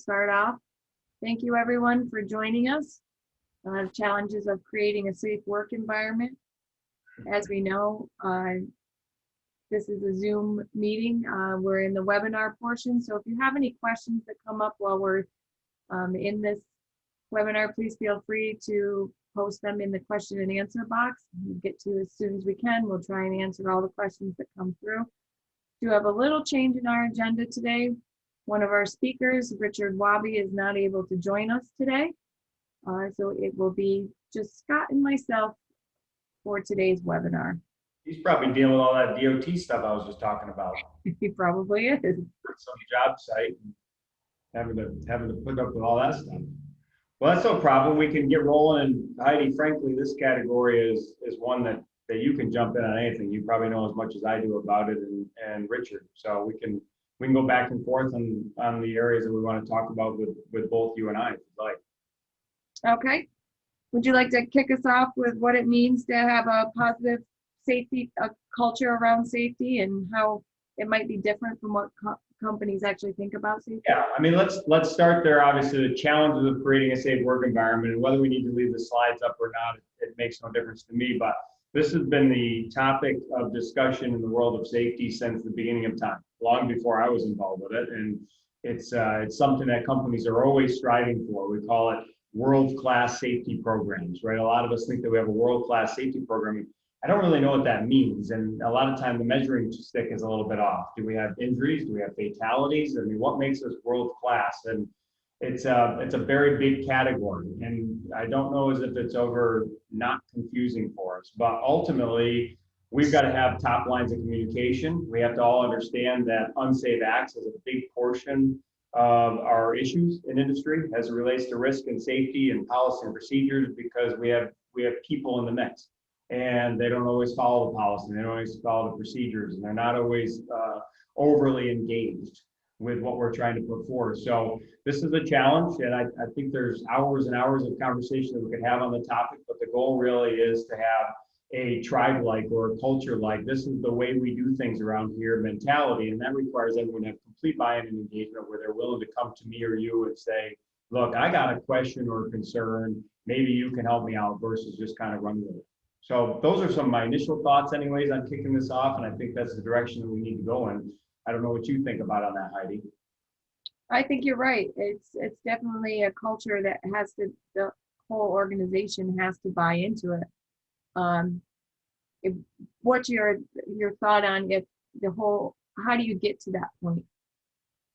start off. Thank you everyone for joining us. Challenges of creating a safe work environment. As we know, this is a Zoom meeting. We're in the webinar portion, so if you have any questions that come up while we're in this webinar, please feel free to post them in the question and answer box. We'll get to as soon as we can. We'll try and answer all the questions that come through. We have a little change in our agenda today. One of our speakers, Richard Wabi, is not able to join us today. So it will be just Scott and myself for today's webinar. He's probably dealing with all that DOT stuff I was just talking about. He probably is. Some job site, and having to put up with all that stuff. Well, that's no problem. We can get rolling. And Heidi, frankly, this category is one that you can jump in on anything. You probably know as much as I do about it, and Richard. So we can go back and forth on the areas that we want to talk about with both you and I, if you'd like. Okay. Would you like to kick us off with what it means to have a positive safety, a culture around safety, and how it might be different from what companies actually think about safety? Yeah, I mean, let's start there. Obviously, the challenges of creating a safe work environment, and whether we need to leave the slides up or not, it makes no difference to me. But this has been the topic of discussion in the world of safety since the beginning of time, long before I was involved with it. And it's something that companies are always striving for. We call it world-class safety programs, right? A lot of us think that we have a world-class safety program. I don't really know what that means. And a lot of time the measuring stick is a little bit off. Do we have injuries? Do we have fatalities? I mean, what makes us world-class? And it's a very big category. And I don't know as if it's over not confusing for us, but ultimately we've got to have top lines of communication. We have to all understand that unsafe acts is a big portion of our issues in industry as it relates to risk and safety and policy and procedures, because we have people in the mix. And they don't always follow the policy, they don't always follow the procedures, and they're not always overly engaged with what we're trying to put forward. So this is a challenge, and I think there's hours and hours of conversation that we could have on the topic, but the goal really is to have a tribe-like or a culture-like, this is the way we do things around here mentality, and that requires everyone to have complete buy-in and engagement where they're willing to come to me or you and say, look, I got a question or a concern, maybe you can help me out, versus just kind of run with it. So those are some of my initial thoughts anyways on kicking this off, and I think that's the direction that we need to go in. I don't know what you think about on that, Heidi. I think you're right. It's definitely a culture that the whole organization has to buy into it. What's your thought on it, how do you get to that point?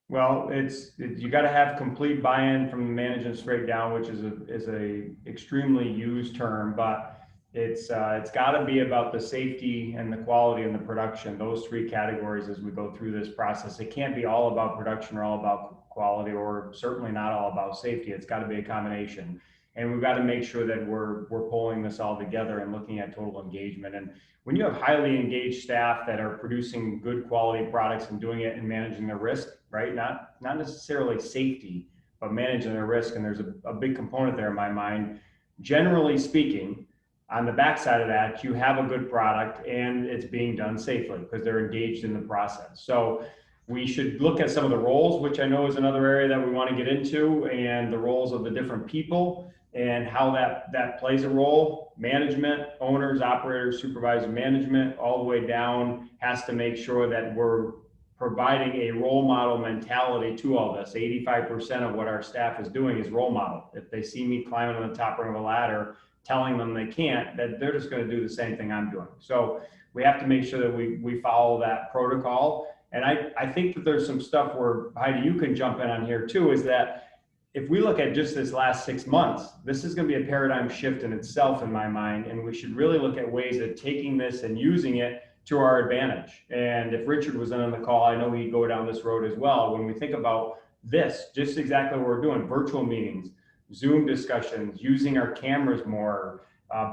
Well, you got to have complete buy-in from the management straight down, which is a extremely used term, but it's got to be about the safety and the quality and the production, those three categories as we go through this process. It can't be all about production or all about quality, or certainly not all about safety. It's got to be a combination. And we've got to make sure that we're pulling this all together and looking at total engagement. And when you have highly engaged staff that are producing good quality products and doing it and managing their risk, right? Not necessarily safety, but managing their risk. And there's a big component there in my mind. Generally speaking, on the backside of that, you have a good product and it's being done safely because they're engaged in the process. So we should look at some of the roles, which I know is another area that we want to get into, and the roles of the different people and how that plays a role. Management, owners, operators, supervisor, management, all the way down has to make sure that we're providing a role model mentality to all this. 85% of what our staff is doing is role model. If they see me climbing on the top rung of a ladder, telling them they can't, that they're just going to do the same thing I'm doing. So we have to make sure that we follow that protocol. And I think that there's some stuff where, Heidi, you can jump in on here too, is that if we look at just this last 6 months, this is going to be a paradigm shift in itself in my mind. And we should really look at ways of taking this and using it to our advantage. And if Richard was on the call, I know he'd go down this road as well. When we think about this, just exactly what we're doing, virtual meetings, Zoom discussions, using our cameras more,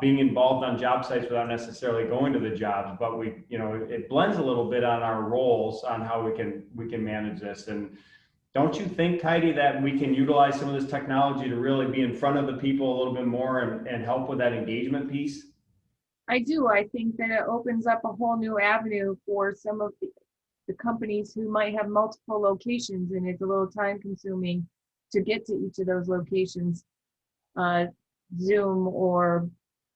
being involved on job sites without necessarily going to the jobs, but it blends a little bit on our roles on how we can manage this. And don't you think, Heidi, that we can utilize some of this technology to really be in front of the people a little bit more and help with that engagement piece? I do. I think that it opens up a whole new avenue for some of the companies who might have multiple locations, and it's a little time consuming to get to each of those locations, Zoom or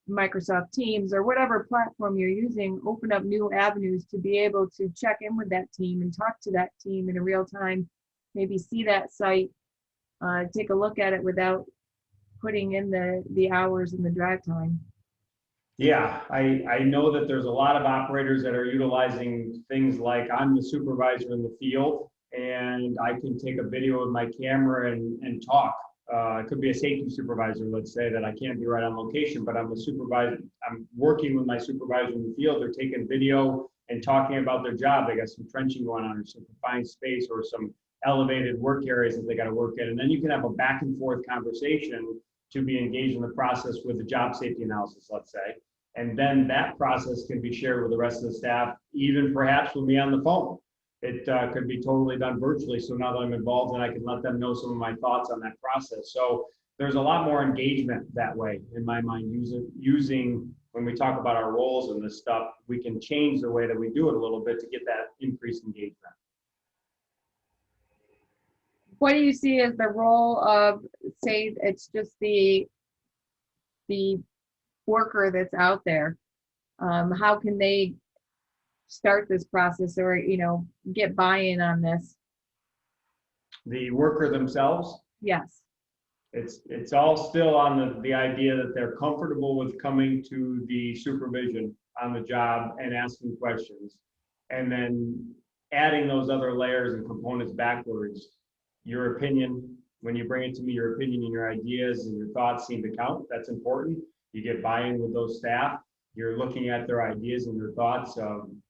Microsoft Teams or whatever platform you're using, open up new avenues to be able to check in with that team and talk to that team in a real time, maybe see that site, take a look at it without putting in the hours and the drive time. Yeah, I know that there's a lot of operators that are utilizing things like I'm the supervisor in the field and I can take a video with my camera and talk. It could be a safety supervisor, let's say, that I can't be right on location, but I'm a supervisor. I'm working with my supervisor in the field. They're taking video and talking about their job. They got some trenching going on or some confined space or some elevated work areas that they got to work in. And then you can have a back and forth conversation to be engaged in the process with the job safety analysis, let's say. And then that process can be shared with the rest of the staff, even perhaps with me on the phone. It could be totally done virtually. So now that I'm involved, and I can let them know some of my thoughts on that process. So there's a lot more engagement that way, in my mind, using when we talk about our roles and this stuff, we can change the way that we do it a little bit to get that increased engagement. What do you see as the role of, say, it's just the worker that's out there? How can they start this process or, get buy-in on this? The worker themselves? Yes. It's all still on the idea that they're comfortable with coming to the supervision on the job and asking questions, and then adding those other layers and components backwards. Your opinion, when you bring it to me, your opinion and your ideas and your thoughts seem to count. That's important. You get buy-in with those staff. You're looking at their ideas and their thoughts.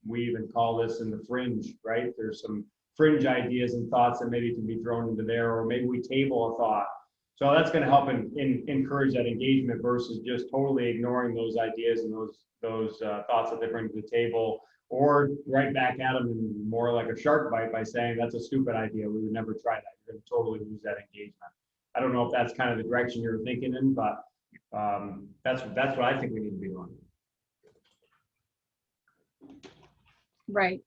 We even call this in the fringe, right? There's some fringe ideas and thoughts that maybe can be thrown into there, or maybe we table a thought. So that's going to help encourage that engagement versus just totally ignoring those ideas and those thoughts that they bring to the table, or right back at them and more like a shark bite by saying that's a stupid idea. We would never try that. You're going to totally lose that engagement. I don't know if that's kind of the direction you're thinking in, but that's what I think we need to be doing. Right.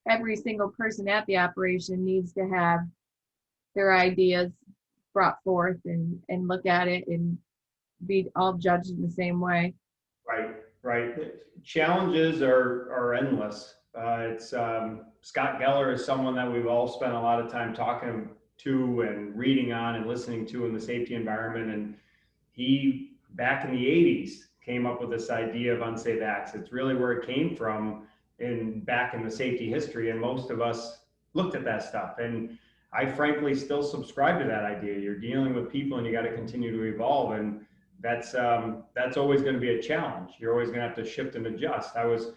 Every single person at the operation needs to have their ideas brought forth and look at it and be all judged in the same way. Right. Challenges are endless. Scott Geller is someone that we've all spent a lot of time talking to and reading on and listening to in the safety environment. And he, back in the 80s, came up with this idea of unsafe acts. It's really where it came from back in the safety history. And most of us looked at that stuff. And I frankly still subscribe to that idea. You're dealing with people and you got to continue to evolve. And that's always going to be a challenge. You're always going to have to shift and adjust. I was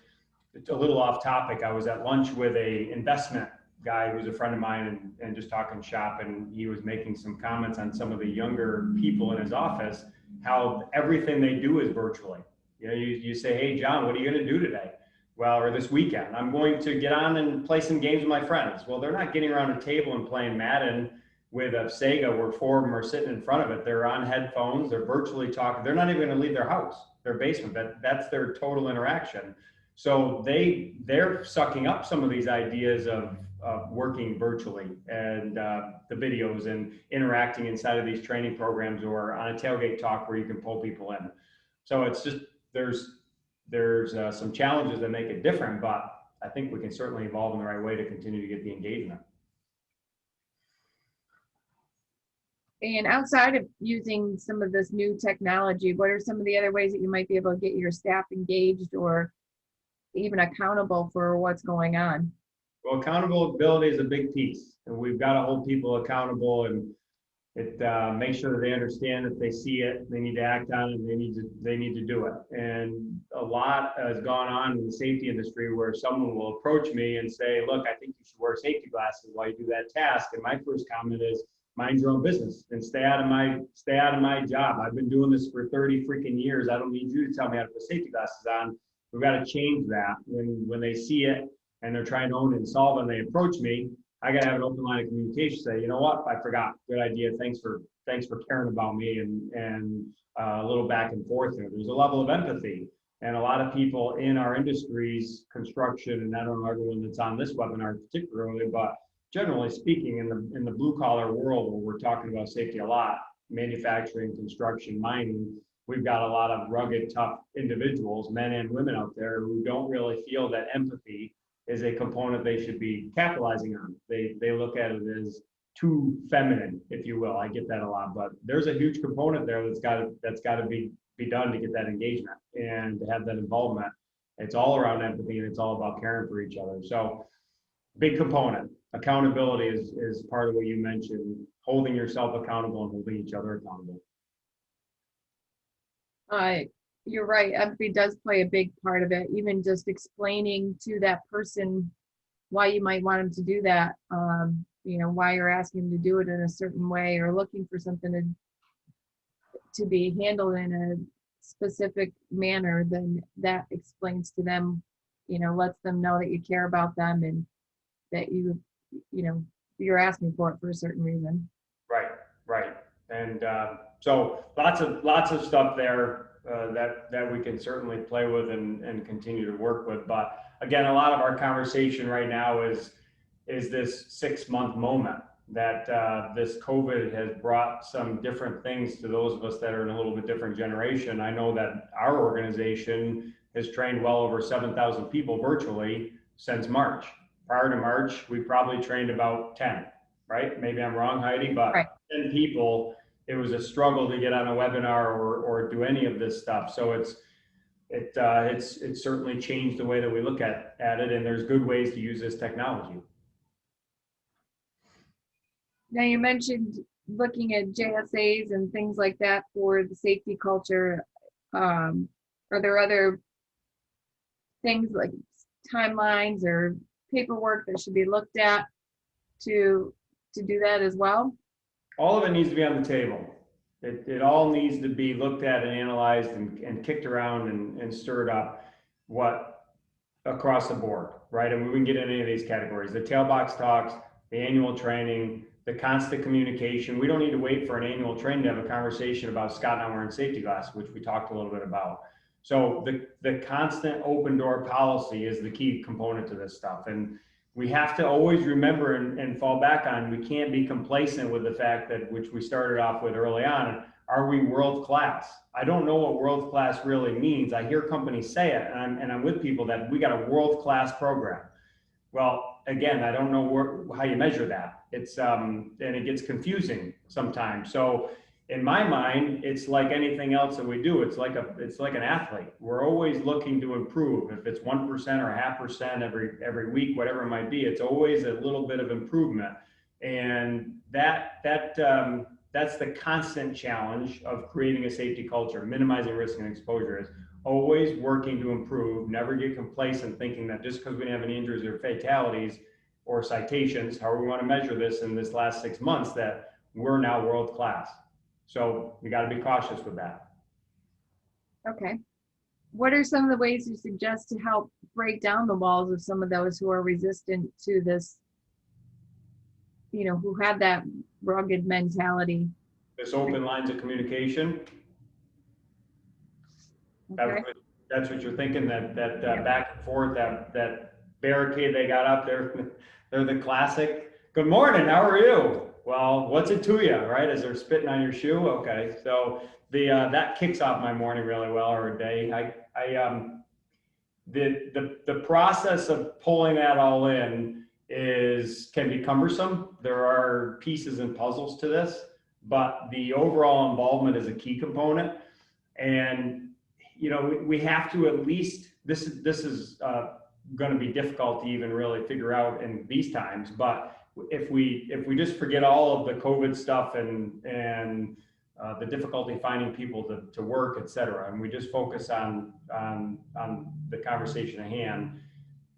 a little off topic. I was at lunch with a investment guy who's a friend of mine and just talking shop. And he was making some comments on some of the younger people in his office, how everything they do is virtually. You say, hey, John, what are you going to do today? Well, or this weekend, I'm going to get on and play some games with my friends. Well, they're not getting around a table and playing Madden with a Sega where four of them are sitting in front of it. They're on headphones, they're virtually talking. They're not even going to leave their house, their basement. That's their total interaction. So they're sucking up some of these ideas of working virtually and the videos and interacting inside of these training programs or on a tailgate talk where you can pull people in. So it's just, there's some challenges that make it different, but I think we can certainly evolve in the right way to continue to get the engagement. And outside of using some of this new technology, what are some of the other ways that you might be able to get your staff engaged or even accountable for what's going on? Well, accountability is a big piece, and we've got to hold people accountable and make sure that they understand that they see it, they need to act on it, and they need to do it. And a lot has gone on in the safety industry where someone will approach me and say, look, I think you should wear safety glasses while you do that task. And my first comment is, mind your own business and stay out of my job. I've been doing this for 30 freaking years. I don't need you to tell me how to put safety glasses on. We've got to change that. When they see it and they're trying to own it and solve it and they approach me, I got to have an open line of communication. Say, you know what? I forgot. Good idea. Thanks for caring about me and a little back and forth there. There's a level of empathy. And a lot of people in our industries, construction, and I don't know everyone that's on this webinar particularly, but generally speaking, in the blue collar world where we're talking about safety a lot, manufacturing, construction, mining, we've got a lot of rugged, tough individuals, men and women out there who don't really feel that empathy is a component they should be capitalizing on. They look at it as too feminine, if you will. I get that a lot, but there's a huge component there that's got to be done to get that engagement and to have that involvement. It's all around empathy, and it's all about caring for each other. So big component. Accountability is part of what you mentioned, holding yourself accountable and holding each other accountable. You're right. Empathy does play a big part of it. Even just explaining to that person why you might want them to do that, why you're asking them to do it in a certain way, or looking for something to be handled in a specific manner, then that explains to them, lets them know that you care about them and that you're asking for it for a certain reason. Right. And so lots of stuff there that we can certainly play with and continue to work with. But again, a lot of our conversation right now is this 6-month moment that this COVID has brought some different things to those of us that are in a little bit different generation. I know that our organization has trained well over 7,000 people virtually since March. Prior to March, we probably trained about 10, right? Maybe I'm wrong, Heidi, but right. 10 people. It was a struggle to get on a webinar or do any of this stuff. So it's certainly changed the way that we look at it, and there's good ways to use this technology. Now, you mentioned looking at JSAs and things like that for the safety culture. Are there other things like timelines or paperwork that should be looked at to do that as well? All of it needs to be on the table. It all needs to be looked at and analyzed and kicked around and stirred up across the board, right? And we can get into any of these categories. The tailbox talks, the annual training, the constant communication. We don't need to wait for an annual training to have a conversation about Scott not wearing safety glasses, which we talked a little bit about. So the constant open door policy is the key component to this stuff. And we have to always remember and fall back on, we can't be complacent with the fact that, which we started off with early on, are we world class? I don't know what world class really means. I hear companies say it, and I'm with people that we got a world class program. Well, again, I don't know how you measure that. It's and it gets confusing sometimes. So in my mind, it's like anything else that we do. It's like an athlete. We're always looking to improve. If it's 1% or 0.5% every week, whatever it might be, it's always a little bit of improvement. And that's the constant challenge of creating a safety culture, minimizing risk and exposure, is always working to improve. Never get complacent thinking that just because we didn't have any injuries or fatalities or citations, however we want to measure this in this last 6 months, that we're now world class. So we got to be cautious with that. Okay. What are some of the ways you suggest to help break down the walls of some of those who are resistant to this, who have that rugged mentality? This open lines of communication. Okay. That's what you're thinking, that back and forth, that barricade they got up there. They're the classic, good morning, how are you? Well, what's it to you, right? As they're spitting on your shoe. Okay, so that kicks off my morning really well, or a day. The process of pulling that all in can be cumbersome. There are pieces and puzzles to this, but the overall involvement is a key component. And we have to at least, this is going to be difficult to even really figure out in these times, but if we just forget all of the COVID stuff and the difficulty finding people to work, et cetera, and we just focus on the conversation at hand,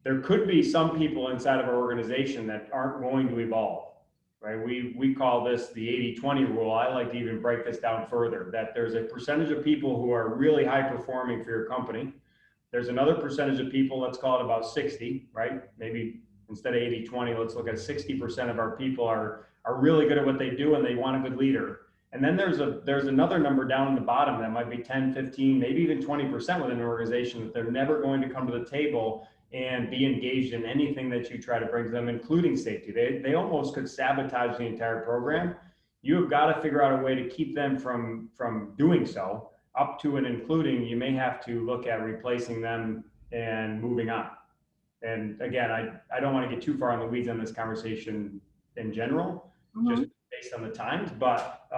there could be some people inside of our organization that aren't going to evolve, right? We call this the 80-20 rule. I like to even break this down further, that there's a percentage of people who are really high performing for your company. There's another percentage of people, let's call it about 60, right? Maybe instead of 80-20, let's look at 60% of our people are really good at what they do and they want a good leader. And then there's another number down in the bottom that might be 10, 15, maybe even 20% within an organization that they're never going to come to the table and be engaged in anything that you try to bring to them, including safety. They almost could sabotage the entire program. You have got to figure out a way to keep them from doing so, up to and including you may have to look at replacing them and moving on. And again, I don't want to get too far in the weeds on this conversation in general, just based on the times, but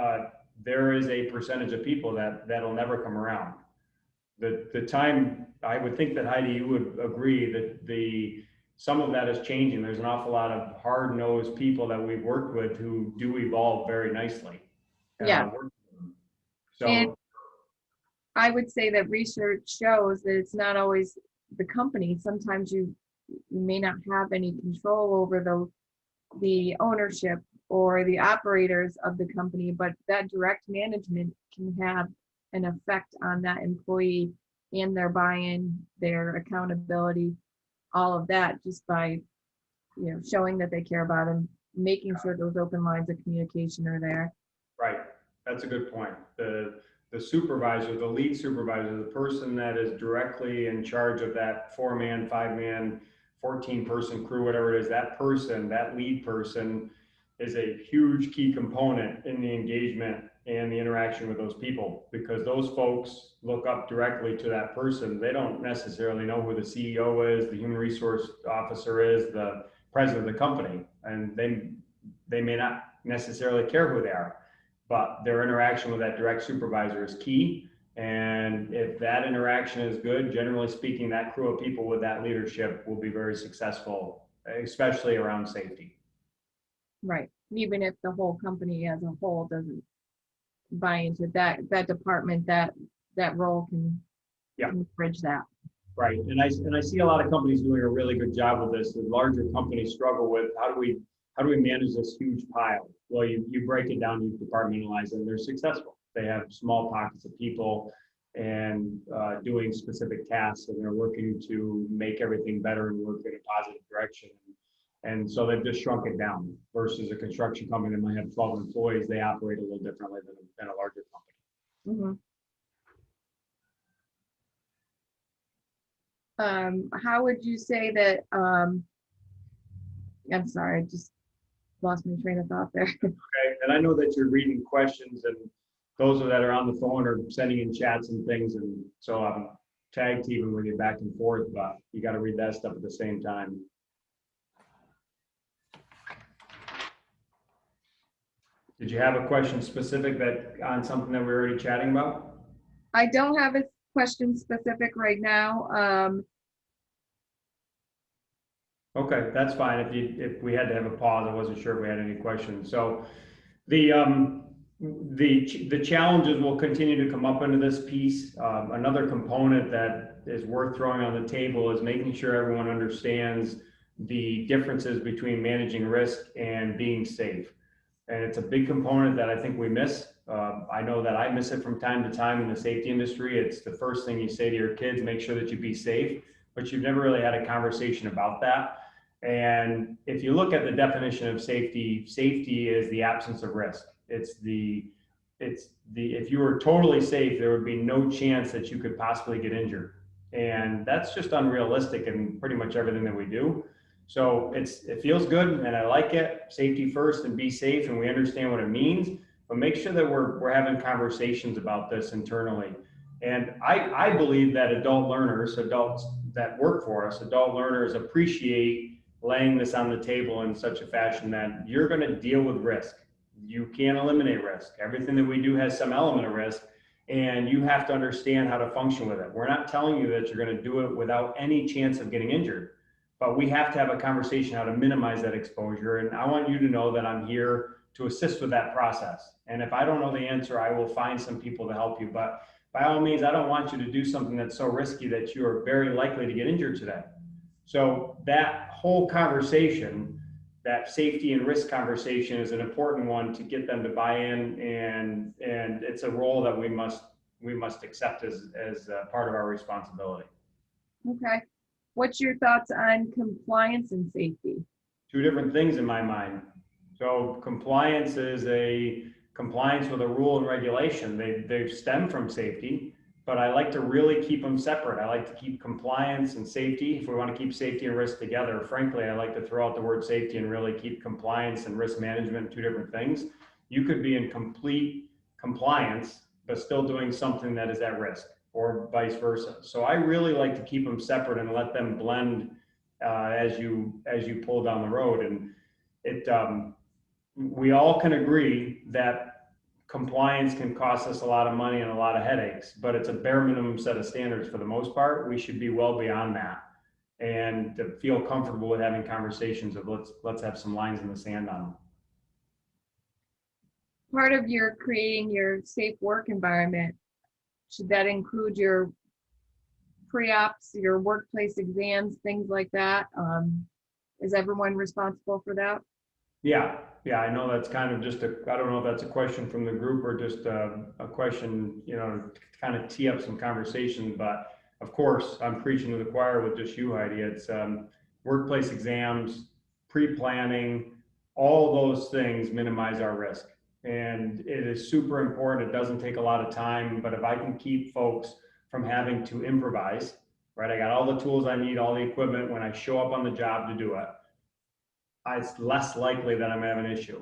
there is a percentage of people that'll never come around. The time, I would think that Heidi, you would agree that some of that is changing. There's an awful lot of hard-nosed people that we've worked with who do evolve very nicely. Yeah. So and I would say that research shows that it's not always the company. Sometimes you may not have any control over the ownership or the operators of the company, but that direct management can have an effect on that employee and their buy-in, their accountability, all of that, just by showing that they care about them, making sure those open lines of communication are there. Right, that's a good point. The supervisor, the lead supervisor, the person that is directly in charge of that 4-man, 5-man, 14-person crew, whatever it is, that person, that lead person is a huge key component in the engagement and the interaction with those people, because those folks look up directly to that person. They don't necessarily know who the CEO is, the human resource officer is, the president of the company, and they may not necessarily care who they are, but their interaction with that direct supervisor is key. And if that interaction is good, generally speaking, that crew of people with that leadership will be very successful, especially around safety. Right. Even if the whole company as a whole doesn't buy into that department, that role can bridge that. Right. And I see a lot of companies doing a really good job with this. The larger companies struggle with how do we manage this huge pile? Well, you break it down, you compartmentalize it, and they're successful. They have small pockets of people and doing specific tasks, and they're working to make everything better and work in a positive direction. And so they've just shrunk it down versus a construction company that might have 12 employees. They operate a little differently than a larger company. How would you say that, I'm sorry, I just lost my train of thought there. Okay, and I know that you're reading questions, and those that are on the phone are sending in chats and things, and so I'm tag teaming with you back and forth, but you got to read that stuff at the same time. Did you have a question specific on something that we're already chatting about? I don't have a question specific right now. Okay, that's fine. If we had to have a pause, I wasn't sure if we had any questions. So the challenges will continue to come up into this piece. Another component that is worth throwing on the table is making sure everyone understands the differences between managing risk and being safe. And it's a big component that I think we miss. I know that I miss it from time to time in the safety industry. It's the first thing you say to your kids, make sure that you be safe, but you've never really had a conversation about that. And if you look at the definition of safety, safety is the absence of risk. If you were totally safe, there would be no chance that you could possibly get injured. And that's just unrealistic in pretty much everything that we do. So it feels good and I like it. Safety first and be safe, and we understand what it means, but make sure that we're having conversations about this internally. And I believe that adults that work for us, adult learners appreciate laying this on the table in such a fashion that you're going to deal with risk. You can't eliminate risk. Everything that we do has some element of risk, and you have to understand how to function with it. We're not telling you that you're going to do it without any chance of getting injured, but we have to have a conversation how to minimize that exposure. And I want you to know that I'm here to assist with that process. And if I don't know the answer, I will find some people to help you. But by all means, I don't want you to do something that's so risky that you are very likely to get injured today. So that whole conversation, that safety and risk conversation, is an important one to get them to buy in, and it's a role that we must accept as part of our responsibility. Okay. What's your thoughts on compliance and safety? Two different things in my mind. So compliance is a compliance with a rule and regulation. They stem from safety, but I like to really keep them separate. I like to keep compliance and safety. If we want to keep safety and risk together, frankly, I like to throw out the word safety and really keep compliance and risk management two different things. You could be in complete compliance, but still doing something that is at risk, or vice versa. So I really like to keep them separate and let them blend as you pull down the road. And it we all can agree that compliance can cost us a lot of money and a lot of headaches, but it's a bare minimum set of standards for the most part. We should be well beyond that, and to feel comfortable with having conversations of let's have some lines in the sand on them. Part of your creating your safe work environment, should that include your pre-ops, your workplace exams, things like that? Is everyone responsible for that? Yeah, I know that's kind of just I don't know if that's a question from the group or just a question, to kind of tee up some conversation, but of course, I'm preaching to the choir with just you, Heidi. It's workplace exams, pre-planning, all those things minimize our risk. And it is super important. It doesn't take a lot of time, but if I can keep folks from having to improvise, right? I got all the tools I need, all the equipment when I show up on the job to do it. It's less likely that I'm gonna have an issue.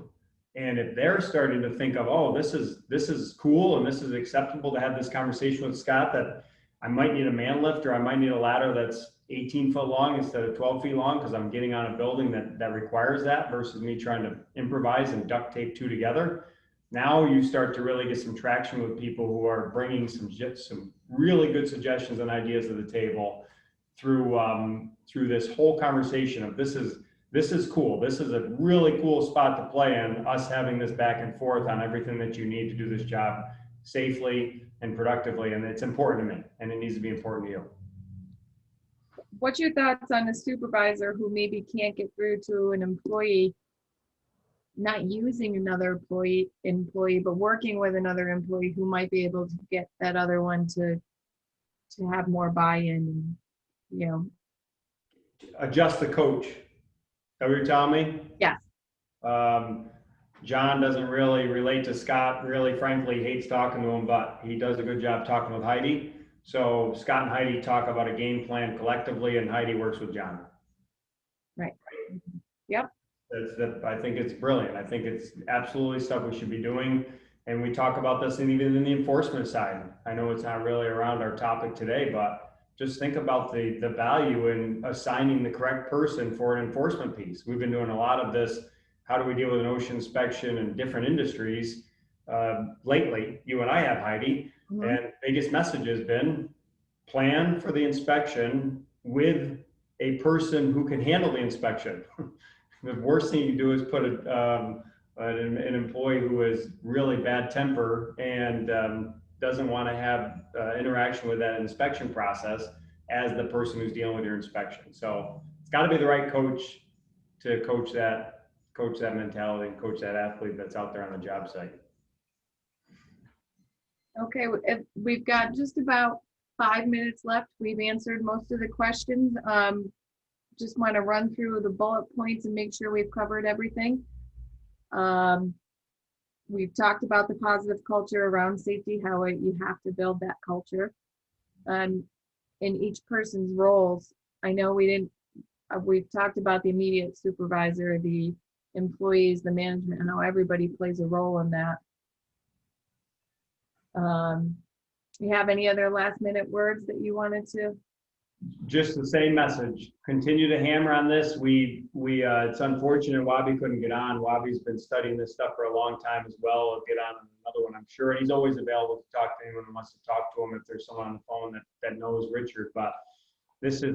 And if they're starting to think of, oh, this is cool and this is acceptable to have this conversation with Scott, that I might need a man lift or I might need a ladder that's 18 foot long instead of 12 feet long because I'm getting on a building that requires that versus me trying to improvise and duct tape two together. Now you start to really get some traction with people who are bringing some really good suggestions and ideas to the table through this whole conversation of this is cool. This is a really cool spot to play in, us having this back and forth on everything that you need to do this job safely and productively. And it's important to me, and it needs to be important to you. What's your thoughts on a supervisor who maybe can't get through to an employee, not using another employee, but working with another employee who might be able to get that other one to have more buy-in, Adjust the coach. Is that what you're telling me? Yes. John doesn't really relate to Scott, really, frankly, hates talking to him, but he does a good job talking with Heidi. So Scott and Heidi talk about a game plan collectively, and Heidi works with John. Right. Yep. I think it's brilliant. I think it's absolutely stuff we should be doing. And we talk about this and even in the enforcement side. I know it's not really around our topic today, but just think about the value in assigning the correct person for an enforcement piece. We've been doing a lot of this. How do we deal with an OSHA inspection in different industries lately? You and I have, Heidi, and biggest message has been plan for the inspection with a person who can handle the inspection. The worst thing you do is put an employee who is really bad temper and doesn't want to have interaction with that inspection process as the person who's dealing with your inspection. So it's got to be the right coach to coach that mentality and coach that athlete that's out there on the job site. Okay, we've got just about 5 minutes left. We've answered most of the questions. Just want to run through the bullet points and make sure we've covered everything. We've talked about the positive culture around safety, how you have to build that culture. In each person's roles, I know we've talked about the immediate supervisor, the employees, the management, and how everybody plays a role in that. You have any other last minute words that you wanted to? Just the same message. Continue to hammer on this. It's unfortunate Wabi couldn't get on. Wabi's been studying this stuff for a long time as well. He'll get on another one, I'm sure. And he's always available to talk to anyone who wants to talk to him if there's someone on the phone that knows Richard. But this has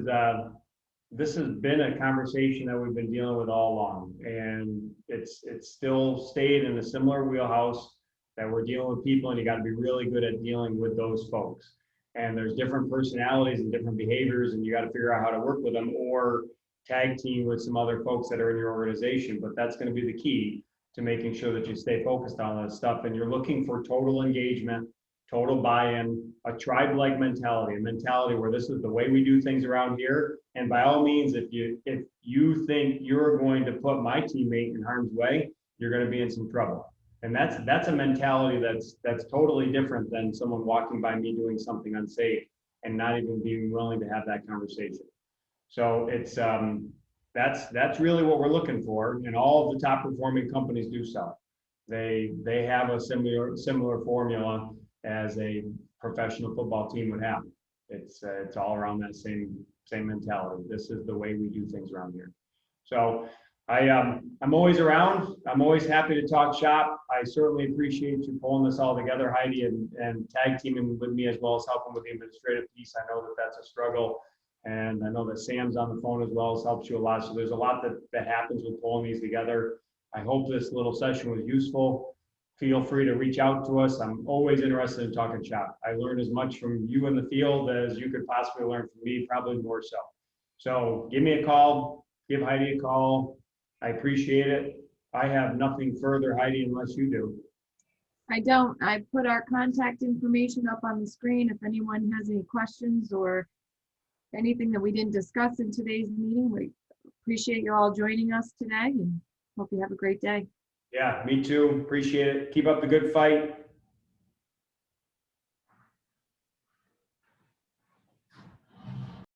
been a conversation that we've been dealing with all along, and it's still stayed in a similar wheelhouse that we're dealing with people, and you got to be really good at dealing with those folks. And there's different personalities and different behaviors, and you got to figure out how to work with them or tag team with some other folks that are in your organization. But that's going to be the key to making sure that you stay focused on that stuff. And you're looking for total engagement, total buy-in, a tribe-like mentality, a mentality where this is the way we do things around here. And by all means, if you think you're going to put my teammate in harm's way, you're going to be in some trouble. And that's a mentality that's totally different than someone walking by me doing something unsafe and not even being willing to have that conversation. So it's that's really what we're looking for, and all of the top performing companies do so. They have a similar formula as a professional football team would have. It's all around that same mentality. This is the way we do things around here. So I'm always around. I'm always happy to talk shop. I certainly appreciate you pulling this all together, Heidi, and tag teaming with me as well as helping with the administrative piece. I know that that's a struggle. And I know that Sam's on the phone as well, as helps you a lot. So there's a lot that happens with pulling these together. I hope this little session was useful. Feel free to reach out to us. I'm always interested in talking shop. I learn as much from you in the field as you could possibly learn from me, probably more so. So give me a call, give Heidi a call. I appreciate it. I have nothing further, Heidi, unless you do. I don't. I put our contact information up on the screen. If anyone has any questions or anything that we didn't discuss in today's meeting, we appreciate you all joining us today and hope you have a great day. Yeah, me too. Appreciate it. Keep up the good fight.